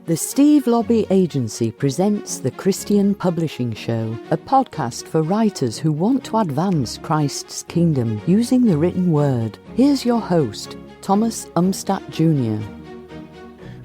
The Steve Lobby Agency presents The Christian Publishing Show, a podcast for writers who want to advance Christ's kingdom using the written word. Here's your host, Thomas Umstattd Jr.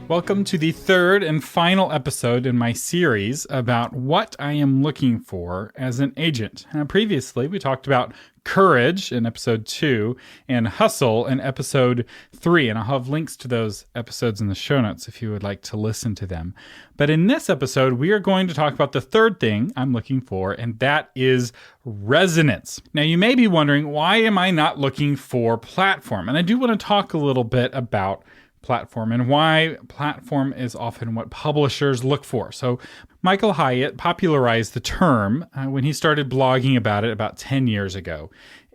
Welcome to the third and final episode in my series about what I am looking for as an agent. Previously, we talked about courage in episode 2 and hustle in episode 3, and I'll have links to those episodes in the show notes if you would like to listen to them. But in this episode, we are going to talk about the third thing I'm looking for, and that is resonance. Now, you may be wondering, why am I not looking for platform? And I do want to talk a little bit about platform and why platform is often what publishers look for. So Michael Hyatt popularized the term when he started blogging about it about 10 years ago.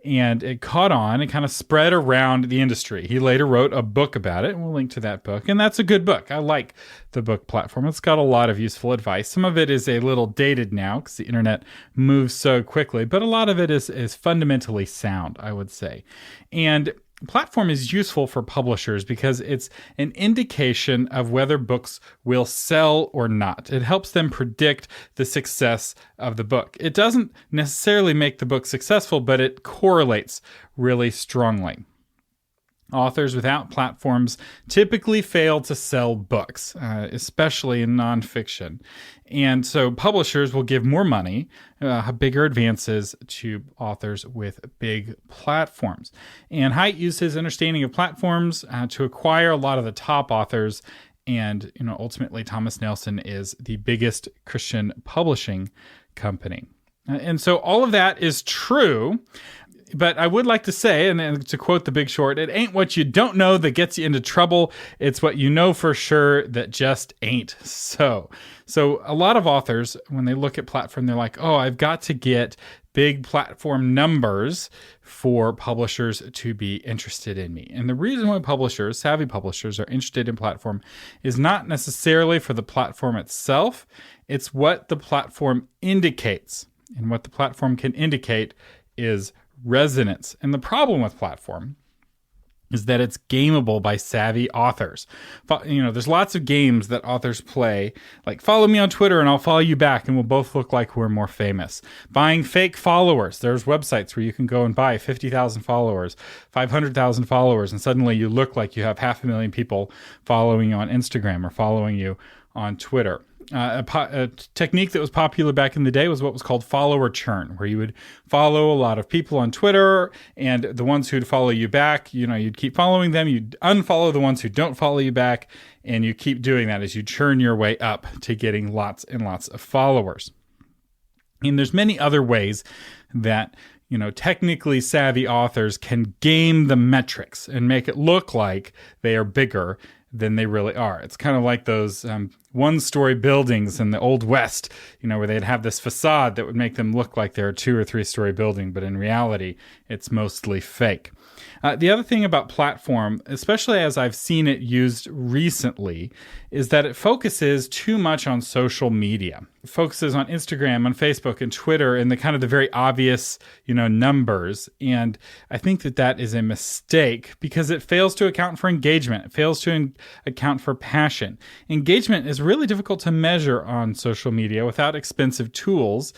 And it caught on and kind of spread around the industry. He later wrote a book about it, and we'll link to that book. And that's a good book. I like the book Platform. It's got a lot of useful advice. Some of it is a little dated now because the internet moves so quickly, but a lot of it is fundamentally sound, I would say. And platform is useful for publishers because it's an indication of whether books will sell or not. It helps them predict the success of the book. It doesn't necessarily make the book successful, but it correlates really strongly. Authors without platforms typically fail to sell books, especially in nonfiction. And so publishers will give more money, bigger advances to authors with big platforms. And Haidt used his understanding of platforms to acquire a lot of the top authors. And ultimately, Thomas Nelson is the biggest Christian publishing company. And so all of that is true. But I would like to say, and to quote The Big Short, it ain't what you don't know that gets you into trouble. It's what you know for sure that just ain't so. So a lot of authors, when they look at platform, they're like, oh, I've got to get big platform numbers for publishers to be interested in me. And the reason why publishers, savvy publishers, are interested in platform is not necessarily for the platform itself. It's what the platform indicates. And what the platform can indicate is resonance. And the problem with platform is that it's gameable by savvy authors. There's lots of games that authors play, like follow me on Twitter and I'll follow you back and we'll both look like we're more famous. Buying fake followers. There's websites where you can go and buy 50,000 followers, 500,000 followers, and suddenly you look like you have 500,000 people following you on Instagram or following you on Twitter. A technique that was popular back in the day was what was called follower churn, where you would follow a lot of people on Twitter, and the ones who'd follow you back, you'd keep following them, you'd unfollow the ones who don't follow you back, and you keep doing that as you churn your way up to getting lots and lots of followers. And there's many other ways that technically savvy authors can game the metrics and make it look like they are bigger than they really are. It's kind of like those one-story buildings in the Old West, where they'd have this facade that would make them look like they're a 2 or 3-story building, but in reality, it's mostly fake. The other thing about platform, especially as I've seen it used recently, is that it focuses too much on social media. It focuses on Instagram, on Facebook, and Twitter, and the very obvious, numbers. And I think that is a mistake because it fails to account for engagement. It fails to account for passion. Engagement is really difficult to measure on social media without expensive tools.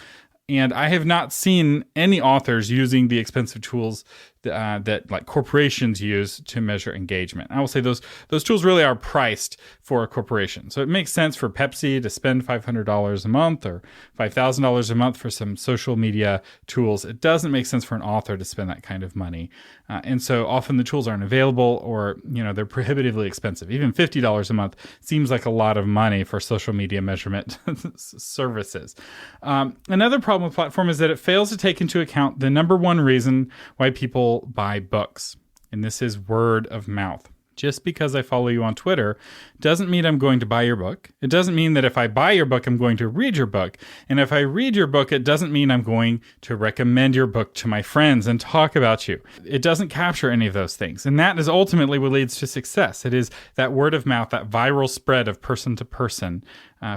And I have not seen any authors using the expensive tools that like corporations use to measure engagement. I will say those tools really are priced for a corporation. So it makes sense for Pepsi to spend $500 a month or $5,000 a month for some social media tools. It doesn't make sense for an author to spend that kind of money. And so often the tools aren't available or, they're prohibitively expensive. Even $50 a month seems like a lot of money for social media measurement services. Another problem with platform is that it fails to take into account the number one reason why people buy books, and this is word of mouth. Just because I follow you on Twitter doesn't mean I'm going to buy your book. It doesn't mean that if I buy your book, I'm going to read your book. And if I read your book, it doesn't mean I'm going to recommend your book to my friends and talk about you. It doesn't capture any of those things. And that is ultimately what leads to success. It is that word of mouth, that viral spread of person to person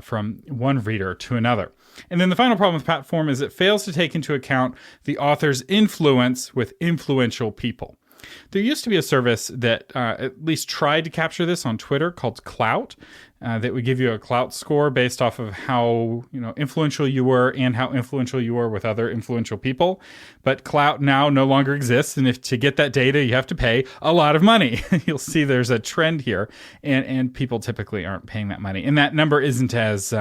from one reader to another. And then the final problem with platform is it fails to take into account the author's influence with influential people. There used to be a service that at least tried to capture this on Twitter called Clout. that would give you a clout score based off of how influential you were and how influential you were with other influential people. But clout now no longer exists, and if to get that data you have to pay a lot of money. You'll see there's a trend here, and people typically aren't paying that money, and that number isn't as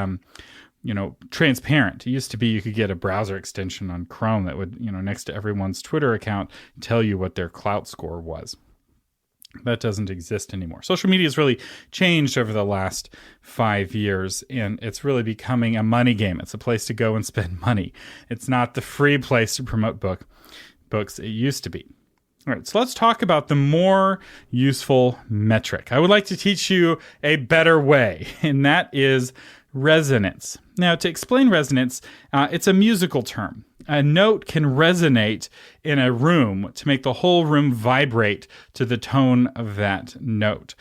transparent. It used to be you could get a browser extension on Chrome that would, next to everyone's Twitter account, tell you what their clout score was. That doesn't exist anymore. Social media has really changed over the last 5 years, and it's really becoming a money game. It's a place to go and spend money. It's not the free place to promote books it used to be. All right, so let's talk about the more useful metric. I would like to teach you a better way, and that is resonance. Now, to explain resonance, it's a musical term. A note can resonate in a room to make the whole room vibrate to the tone of that note.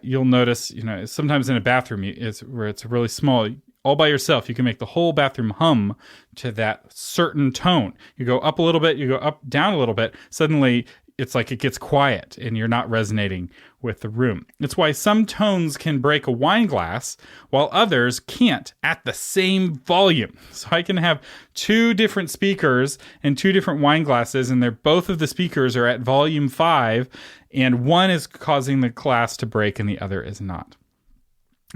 You'll notice, sometimes in a bathroom where it's really small, all by yourself, you can make the whole bathroom hum to that certain tone. You go up a little bit, you go up, down a little bit, suddenly it's like it gets quiet and you're not resonating with the room. It's why some tones can break a wine glass while others can't at the same volume. So I can have two different speakers and two different wine glasses, and both of the speakers are at volume 5, and one is causing the glass to break and the other is not.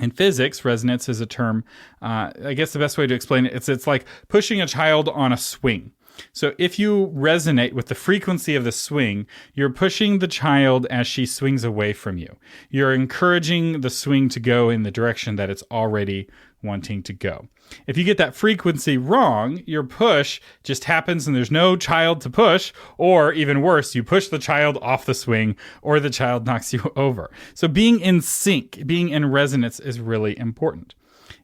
In physics, resonance is a term, I guess the best way to explain it, it's like pushing a child on a swing. So if you resonate with the frequency of the swing, you're pushing the child as she swings away from you. You're encouraging the swing to go in the direction that it's already wanting to go. If you get that frequency wrong, your push just happens and there's no child to push, or even worse, you push the child off the swing or the child knocks you over. So being in sync, being in resonance is really important.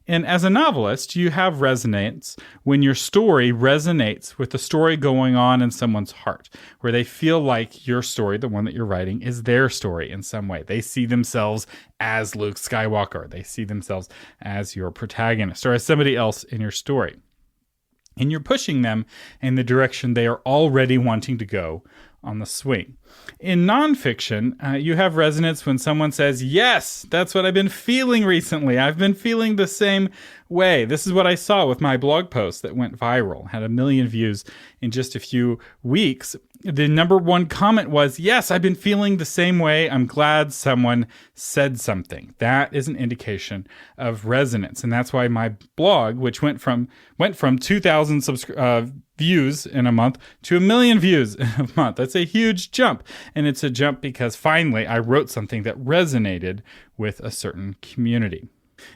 And as a novelist, you have resonance when your story resonates with the story going on in someone's heart, where they feel like your story, the one that you're writing, is their story in some way. They see themselves as Luke Skywalker. They see themselves as your protagonist or as somebody else in your story. And you're pushing them in the direction they are already wanting to go on the swing. In nonfiction, you have resonance when someone says, yes, that's what I've been feeling recently. I've been feeling the same way. This is what I saw with my blog post that went viral, had 1 million views in just a few weeks. The number one comment was, yes, I've been feeling the same way. I'm glad someone said something. That is an indication of resonance. And that's why my blog, which went from 2,000 views in a month to 1 million views in a month. That's a huge jump. And it's a jump because finally I wrote something that resonated with a certain community.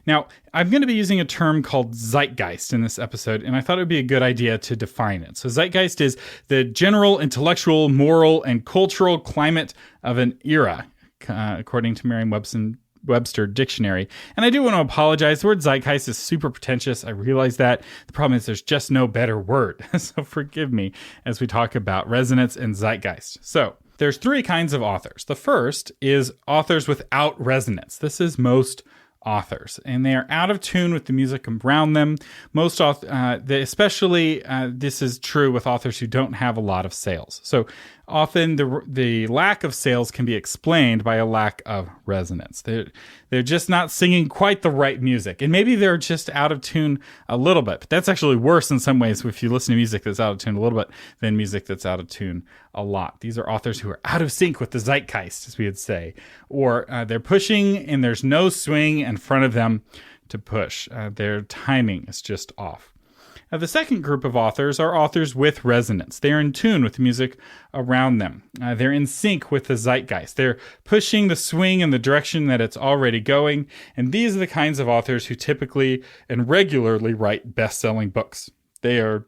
Now, I'm going to be using a term called zeitgeist in this episode, and I thought it would be a good idea to define it. So zeitgeist is the general intellectual, moral, and cultural climate of an era, according to Merriam-Webster Dictionary. And I do want to apologize. The word zeitgeist is super pretentious. I realize that. The problem is there's just no better word. So forgive me as we talk about resonance and zeitgeist. So there's 3 kinds of authors. The first is authors without resonance. This is most authors, and they are out of tune with the music around them. Most especially this is true with authors who don't have a lot of sales. So often the lack of sales can be explained by a lack of resonance. They're just not singing quite the right music, and maybe they're just out of tune a little bit. But that's actually worse in some ways if you listen to music that's out of tune a little bit than music that's out of tune a lot. These are authors who are out of sync with the zeitgeist, as we would say, or they're pushing and there's no swing in front of them to push. Their timing is just off. Now, the second group of authors are authors with resonance. They're in tune with the music around them. They're in sync with the zeitgeist. They're pushing the swing in the direction that it's already going. And these are the kinds of authors who typically and regularly write best-selling books. They are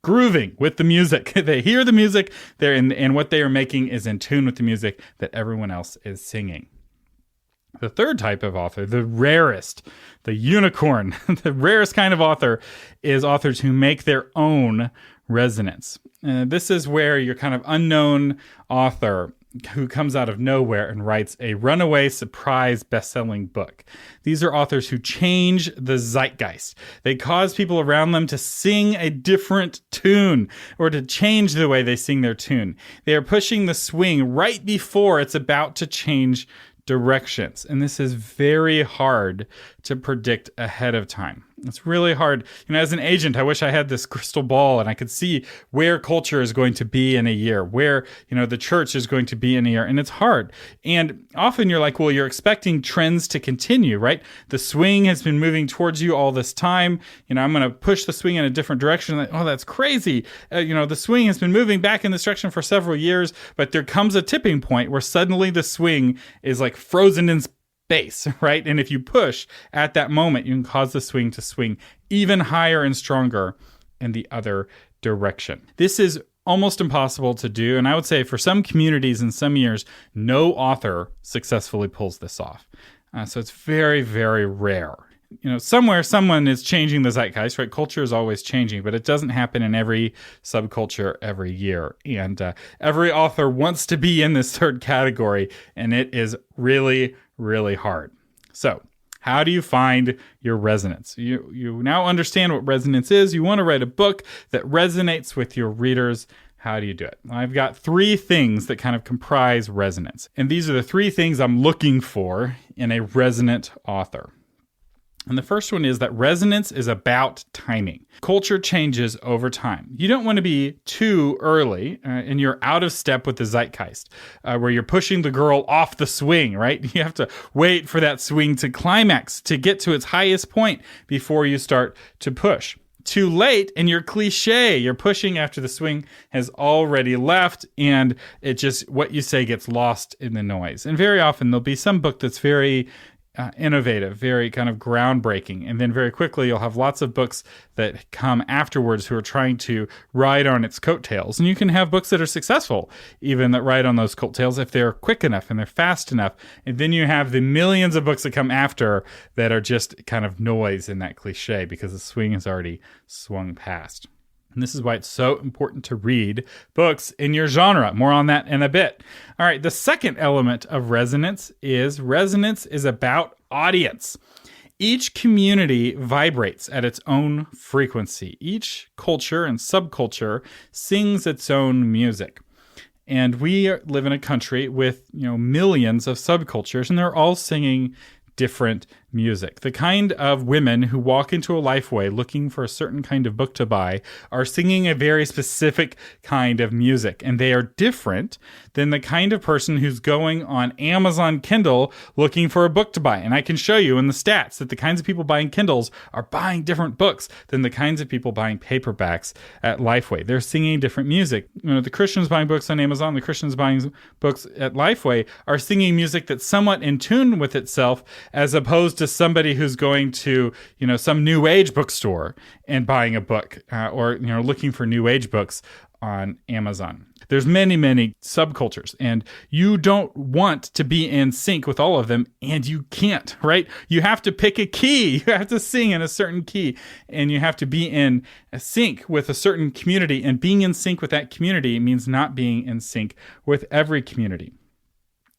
grooving with the music. They hear the music, and what they are making is in tune with the music that everyone else is singing. The third type of author, the rarest, the unicorn, the rarest kind of author is authors who make their own resonance. This is where your kind of unknown author who comes out of nowhere and writes a runaway surprise best-selling book. These are authors who change the zeitgeist. They cause people around them to sing a different tune or to change the way they sing their tune. They are pushing the swing right before it's about to change directions. And this is very hard to predict ahead of time. It's really hard. As an agent, I wish I had this crystal ball and I could see where culture is going to be in a year, where, the church is going to be in a year. And it's hard. And often you're like, well, you're expecting trends to continue, right? The swing has been moving towards you all this time. I'm going to push the swing in a different direction. Like, oh, that's crazy. The swing has been moving back in this direction for several years, but there comes a tipping point where suddenly the swing is like frozen in space, right? And if you push at that moment, you can cause the swing to swing even higher and stronger in the other direction. This is almost impossible to do. And I would say for some communities in some years, no author successfully pulls this off. So it's very, very rare. Somewhere someone is changing the zeitgeist, right? Culture is always changing, but it doesn't happen in every subculture every year. And every author wants to be in this third category, and it is really, really hard. So how do you find your resonance? You now understand what resonance is. You want to write a book that resonates with your readers. How do you do it? I've got 3 things that kind of comprise resonance. And these are the 3 things I'm looking for in a resonant author. And the first one is that resonance is about timing. Culture changes over time. You don't want to be too early and you're out of step with the zeitgeist, where you're pushing the girl off the swing, right? You have to wait for that swing to climax, to get to its highest point before you start to push. Too late and you're cliche. You're pushing after the swing has already left, and it just, what you say gets lost in the noise. And very often there'll be some book that's very innovative, very kind of groundbreaking. And then very quickly, you'll have lots of books that come afterwards who are trying to ride on its coattails. And you can have books that are successful, even that ride on those coattails, if they're quick enough and they're fast enough. And then you have the millions of books that come after that are just kind of noise in that cliche because the swing has already swung past. And this is why it's so important to read books in your genre. More on that in a bit. All right, the second element of resonance is about audience. Each community vibrates at its own frequency. Each culture and subculture sings its own music. And we live in a country with, millions of subcultures, and they're all singing different music. The kind of women who walk into a Lifeway looking for a certain kind of book to buy are singing a very specific kind of music, and they are different than the kind of person who's going on Amazon Kindle looking for a book to buy. And I can show you in the stats that the kinds of people buying Kindles are buying different books than the kinds of people buying paperbacks at Lifeway. They're singing different music. The Christians buying books on Amazon, the Christians buying books at Lifeway are singing music that's somewhat in tune with itself, as opposed to somebody who's going to, some New Age bookstore and buying a book, or, looking for New Age books on Amazon. There's many, many subcultures, and you don't want to be in sync with all of them, and you can't, right? You have to pick a key. You have to sing in a certain key, and you have to be in sync with a certain community, and being in sync with that community means not being in sync with every community.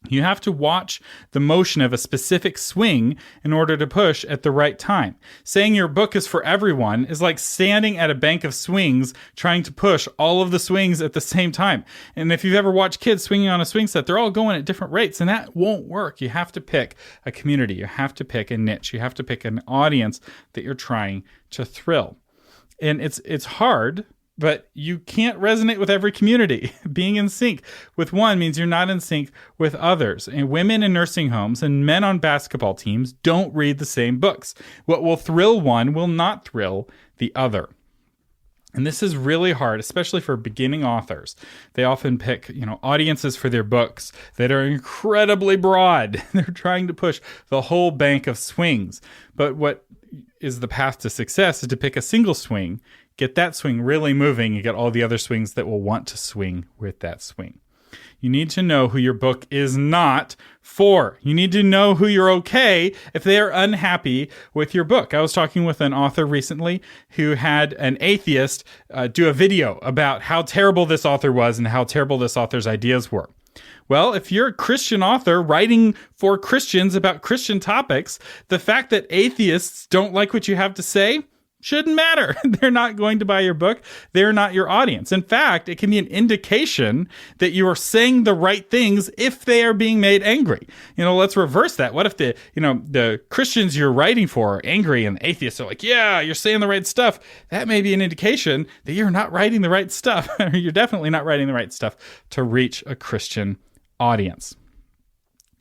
You have to watch the motion of a specific swing in order to push at the right time. Saying your book is for everyone is like standing at a bank of swings trying to push all of the swings at the same time. And if you've ever watched kids swinging on a swing set, they're all going at different rates, and that won't work. You have to pick a community. You have to pick a niche. You have to pick an audience that you're trying to thrill. And it's hard, but you can't resonate with every community. Being in sync with one means you're not in sync with others. And women in nursing homes and men on basketball teams don't read the same books. What will thrill one will not thrill the other. And this is really hard, especially for beginning authors. They often pick, audiences for their books that are incredibly broad. They're trying to push the whole bank of swings. But what is the path to success is to pick a single swing, get that swing really moving, and get all the other swings that will want to swing with that swing. You need to know who your book is not for. You need to know who you're okay if they are unhappy with your book. I was talking with an author recently who had an atheist do a video about how terrible this author was and how terrible this author's ideas were. Well, if you're a Christian author writing for Christians about Christian topics, the fact that atheists don't like what you have to say shouldn't matter. They're not going to buy your book. They're not your audience. In fact, it can be an indication that you are saying the right things if they are being made angry. Let's reverse that. What if the Christians you're writing for are angry and the atheists are like, yeah, you're saying the right stuff? That may be an indication that you're not writing the right stuff. You're definitely not writing the right stuff to reach a Christian audience.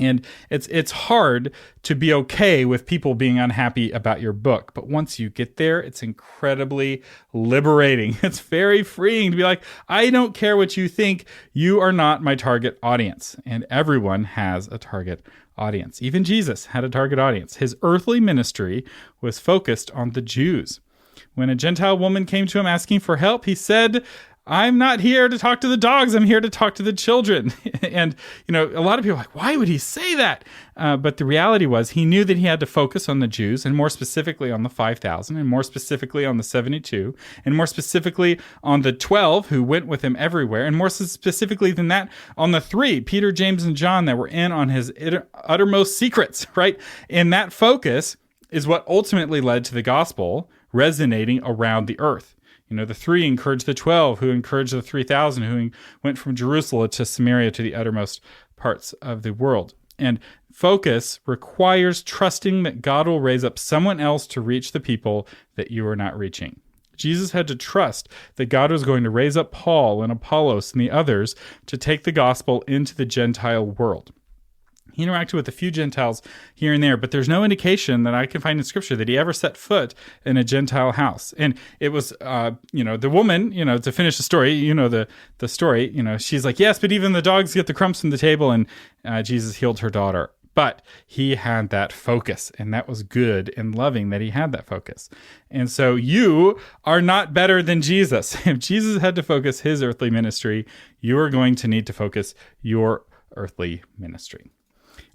And it's hard to be okay with people being unhappy about your book. But once you get there, it's incredibly liberating. It's very freeing to be like, I don't care what you think. You are not my target audience. And everyone has a target audience. Even Jesus had a target audience. His earthly ministry was focused on the Jews. When a Gentile woman came to him asking for help, he said, I'm not here to talk to the dogs. I'm here to talk to the children. And, a lot of people are like, why would he say that? But the reality was he knew that he had to focus on the Jews, and more specifically on the 5,000, and more specifically on the 72, and more specifically on the 12 who went with him everywhere, and more specifically than that, on the 3, Peter, James, and John, that were in on his uttermost secrets, right? And that focus is what ultimately led to the gospel resonating around the earth. The 3 encouraged the 12, who encouraged the 3,000, who went from Jerusalem to Samaria to the uttermost parts of the world. And focus requires trusting that God will raise up someone else to reach the people that you are not reaching. Jesus had to trust that God was going to raise up Paul and Apollos and the others to take the gospel into the Gentile world. He interacted with a few Gentiles here and there, but there's no indication that I can find in Scripture that he ever set foot in a Gentile house. And it was, the woman, to finish the story, the story, she's like, yes, but even the dogs get the crumbs from the table, and Jesus healed her daughter. But he had that focus, and that was good and loving that he had that focus. And so you are not better than Jesus. If Jesus had to focus his earthly ministry, you are going to need to focus your earthly ministry.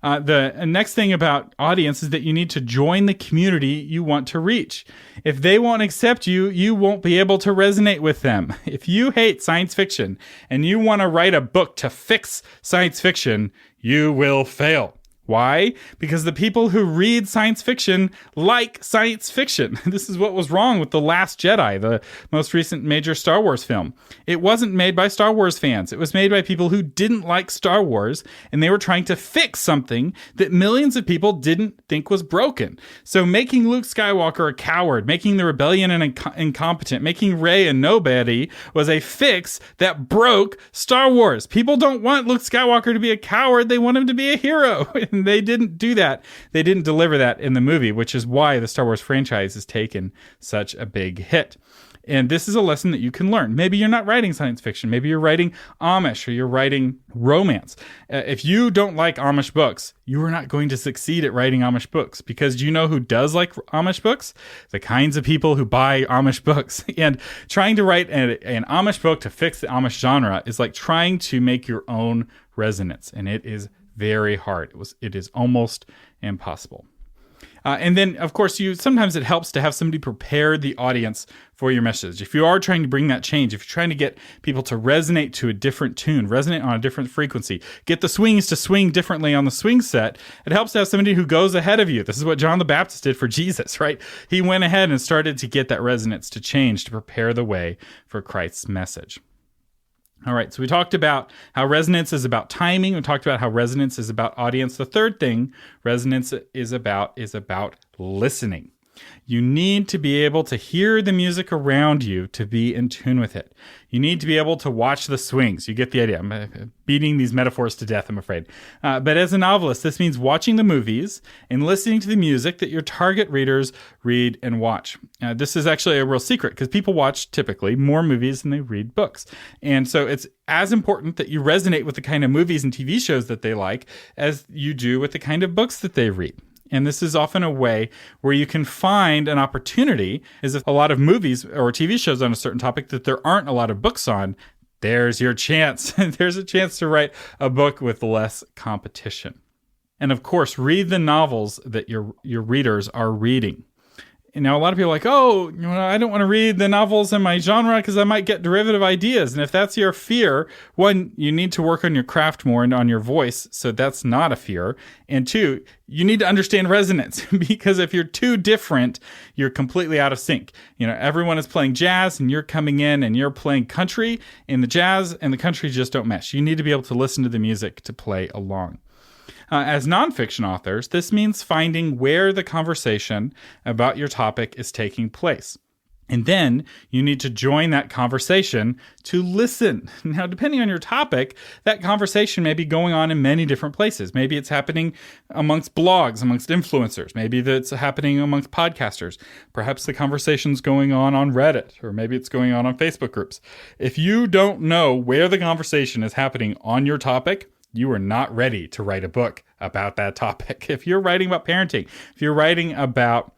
The next thing about audience is that you need to join the community you want to reach. If they won't accept you, you won't be able to resonate with them. If you hate science fiction and you want to write a book to fix science fiction, you will fail. Why? Because the people who read science fiction like science fiction. This is what was wrong with The Last Jedi, the most recent major Star Wars film. It wasn't made by Star Wars fans. It was made by people who didn't like Star Wars, and they were trying to fix something that millions of people didn't think was broken. So making Luke Skywalker a coward, making the rebellion incompetent, making Rey a nobody was a fix that broke Star Wars. People don't want Luke Skywalker to be a coward. They want him to be a hero. They didn't do that. They didn't deliver that in the movie, which is why the Star Wars franchise has taken such a big hit. And this is a lesson that you can learn. Maybe you're not writing science fiction. Maybe you're writing Amish, or you're writing romance. If you don't like Amish books, you are not going to succeed at writing Amish books, because do you know who does like Amish books? The kinds of people who buy Amish books. And trying to write an Amish book to fix the Amish genre is like trying to make your own resonance. And it is very hard. It is almost impossible. And then, of course, sometimes it helps to have somebody prepare the audience for your message. If you are trying to bring that change, if you're trying to get people to resonate to a different tune, resonate on a different frequency, get the swings to swing differently on the swing set, it helps to have somebody who goes ahead of you. This is what John the Baptist did for Jesus, right? He went ahead and started to get that resonance to change, to prepare the way for Christ's message. All right, so we talked about how resonance is about timing. We talked about how resonance is about audience. The third thing resonance is about listening. You need to be able to hear the music around you to be in tune with it. You need to be able to watch the swings. You get the idea. I'm beating these metaphors to death, I'm afraid. But as a novelist, this means watching the movies and listening to the music that your target readers read and watch. This is actually a real secret, because people watch typically more movies than they read books. And so it's as important that you resonate with the kind of movies and TV shows that they like as you do with the kind of books that they read. And this is often a way where you can find an opportunity, is if a lot of movies or TV shows on a certain topic that there aren't a lot of books on, there's your chance. There's a chance to write a book with less competition. And of course, read the novels that your readers are reading. Now, a lot of people are like, oh, I don't want to read the novels in my genre because I might get derivative ideas. And if that's your fear, one, you need to work on your craft more and on your voice. So that's not a fear. And two, you need to understand resonance because if you're too different, you're completely out of sync. Everyone is playing jazz and you're coming in and you're playing country, and the jazz and the country just don't mesh. You need to be able to listen to the music to play along. As nonfiction authors, this means finding where the conversation about your topic is taking place. And then you need to join that conversation to listen. Now, depending on your topic, that conversation may be going on in many different places. Maybe it's happening amongst blogs, amongst influencers. Maybe that's happening amongst podcasters. Perhaps the conversation's going on Reddit, or maybe it's going on Facebook groups. If you don't know where the conversation is happening on your topic, you are not ready to write a book about that topic. If you're writing about parenting, if you're writing about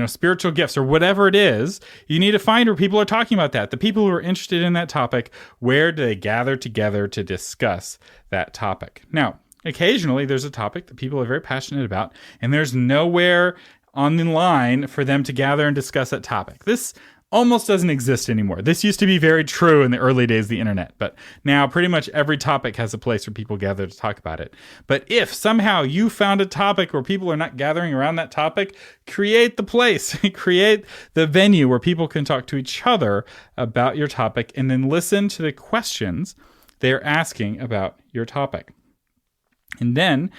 spiritual gifts or whatever it is, you need to find where people are talking about that. The people who are interested in that topic, where do they gather together to discuss that topic? Now, occasionally there's a topic that people are very passionate about, and there's nowhere on the line for them to gather and discuss that topic. This almost doesn't exist anymore. This used to be very true in the early days of the internet, but now pretty much every topic has a place where people gather to talk about it. But if somehow you found a topic where people are not gathering around that topic, create the place, create the venue where people can talk to each other about your topic, and then listen to the questions they're asking about your topic. And then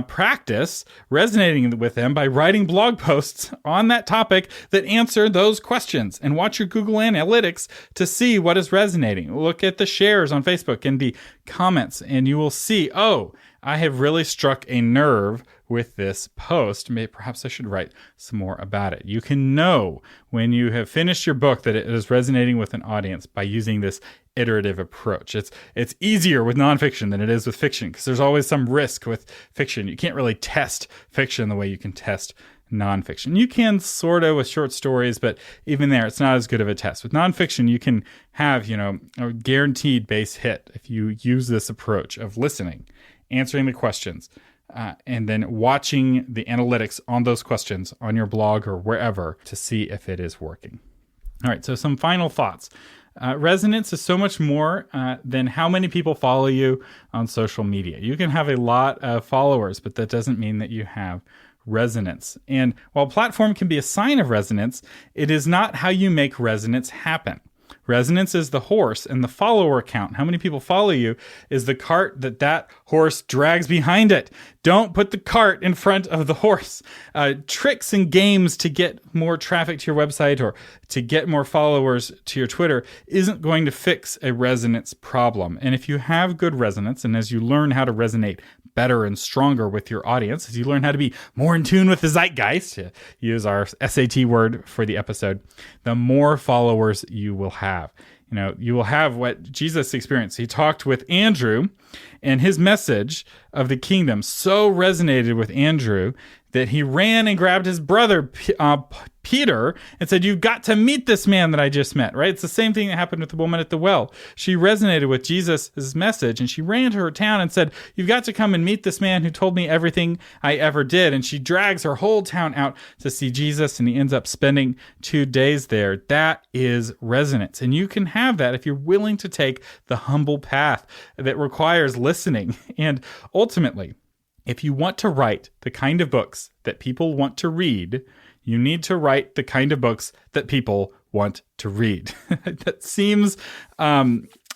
practice resonating with them by writing blog posts on that topic that answer those questions, and watch your Google Analytics to see what is resonating. Look at the shares on Facebook and the comments, and you will see, oh, I have really struck a nerve with this post. Perhaps I should write some more about it. You can know when you have finished your book that it is resonating with an audience by using this iterative approach. It's easier with nonfiction than it is with fiction, because there's always some risk with fiction. You can't really test fiction the way you can test nonfiction. You can sort of with short stories, but even there, it's not as good of a test. With nonfiction, you can have, a guaranteed base hit if you use this approach of listening, answering the questions, and then watching the analytics on those questions on your blog or wherever to see if it is working. All right, so some final thoughts. Resonance is so much more than how many people follow you on social media. You can have a lot of followers, but that doesn't mean that you have resonance. And while platform can be a sign of resonance, it is not how you make resonance happen. Resonance is the horse, and the follower count, how many people follow you, is the cart that horse drags behind it. Don't put the cart in front of the horse. Tricks and games to get more traffic to your website or to get more followers to your Twitter isn't going to fix a resonance problem. And if you have good resonance, and as you learn how to resonate better and stronger with your audience, as you learn how to be more in tune with the zeitgeist, to use our SAT word for the episode, the more followers you will have. You will have what Jesus experienced. He talked with Andrew, and his message of the kingdom so resonated with Andrew that he ran and grabbed his brother, Peter, and said, "You've got to meet this man that I just met," right? It's the same thing that happened with the woman at the well. She resonated with Jesus' message, and she ran to her town and said, "You've got to come and meet this man who told me everything I ever did." And she drags her whole town out to see Jesus, and he ends up spending 2 days there. That is resonance. And you can have that if you're willing to take the humble path that requires listening. And ultimately, if you want to write the kind of books that people want to read, you need to write the kind of books that people want to read. That seems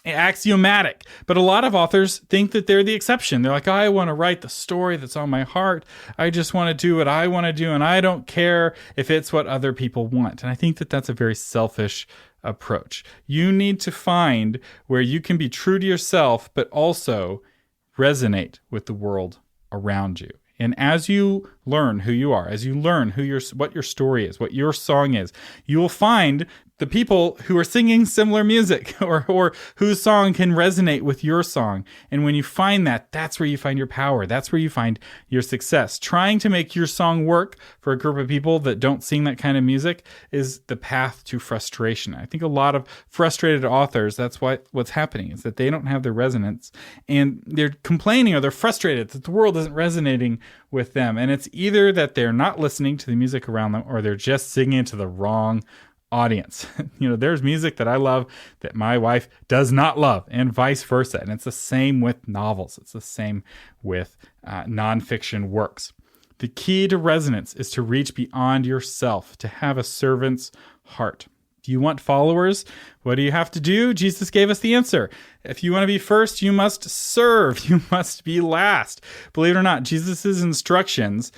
axiomatic, but a lot of authors think that they're the exception. They're like, I want to write the story that's on my heart. I just want to do what I want to do, and I don't care if it's what other people want. And I think that that's a very selfish approach. You need to find where you can be true to yourself, but also resonate with the world around you. And as you learn who you are, as you learn what your story is, what your song is, you will find the people who are singing similar music or whose song can resonate with your song. And when you find that, that's where you find your power. That's where you find your success. Trying to make your song work for a group of people that don't sing that kind of music is the path to frustration. I think a lot of frustrated authors, that's what's happening, is that they don't have the resonance and they're complaining or they're frustrated that the world isn't resonating with them. And it's either that they're not listening to the music around them or they're just singing to the wrong audience. There's music that I love that my wife does not love, and vice versa. And it's the same with novels. It's the same with nonfiction works. The key to resonance is to reach beyond yourself, to have a servant's heart. Do you want followers? What do you have to do? Jesus gave us the answer. If you want to be first, you must serve. You must be last. Believe it or not, Jesus' instructions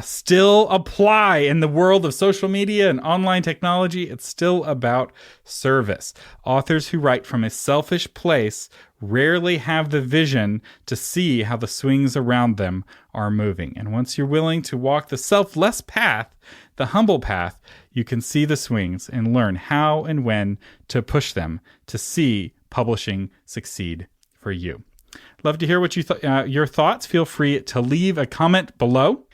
still apply in the world of social media and online technology. It's still about service. Authors who write from a selfish place rarely have the vision to see how the swings around them are moving. And once you're willing to walk the selfless path, the humble path, you can see the swings and learn how and when to push them to see publishing succeed for you. Love to hear what your thoughts. Feel free to leave a comment below.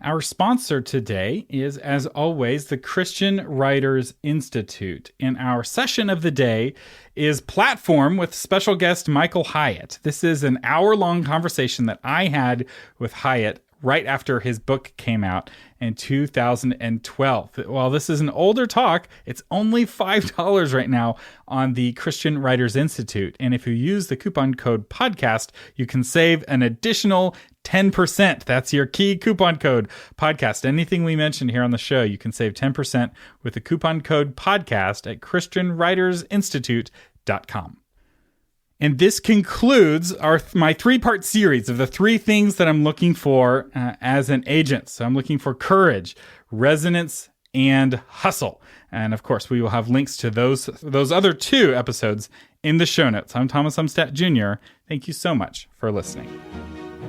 Our sponsor today is, as always, the Christian Writers Institute. And our session of the day is Platform with special guest Michael Hyatt. This is an hour-long conversation that I had with Hyatt right after his book came out in 2012. While this is an older talk, it's only $5 right now on the Christian Writers Institute. And if you use the coupon code podcast, you can save an additional 10%. That's your key coupon code, podcast. Anything we mentioned here on the show, you can save 10% with the coupon code podcast at christianwritersinstitute.com. And this concludes my three-part series of the three things that I'm looking for as an agent. So I'm looking for courage, resonance, and hustle. And of course, we will have links to those other two episodes in the show notes. I'm Thomas Umstattd Jr. Thank you so much for listening.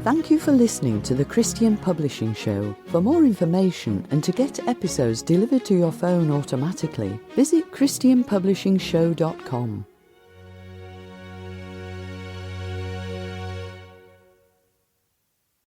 Thank you for listening to the Christian Publishing Show. For more information and to get episodes delivered to your phone automatically, visit christianpublishingshow.com.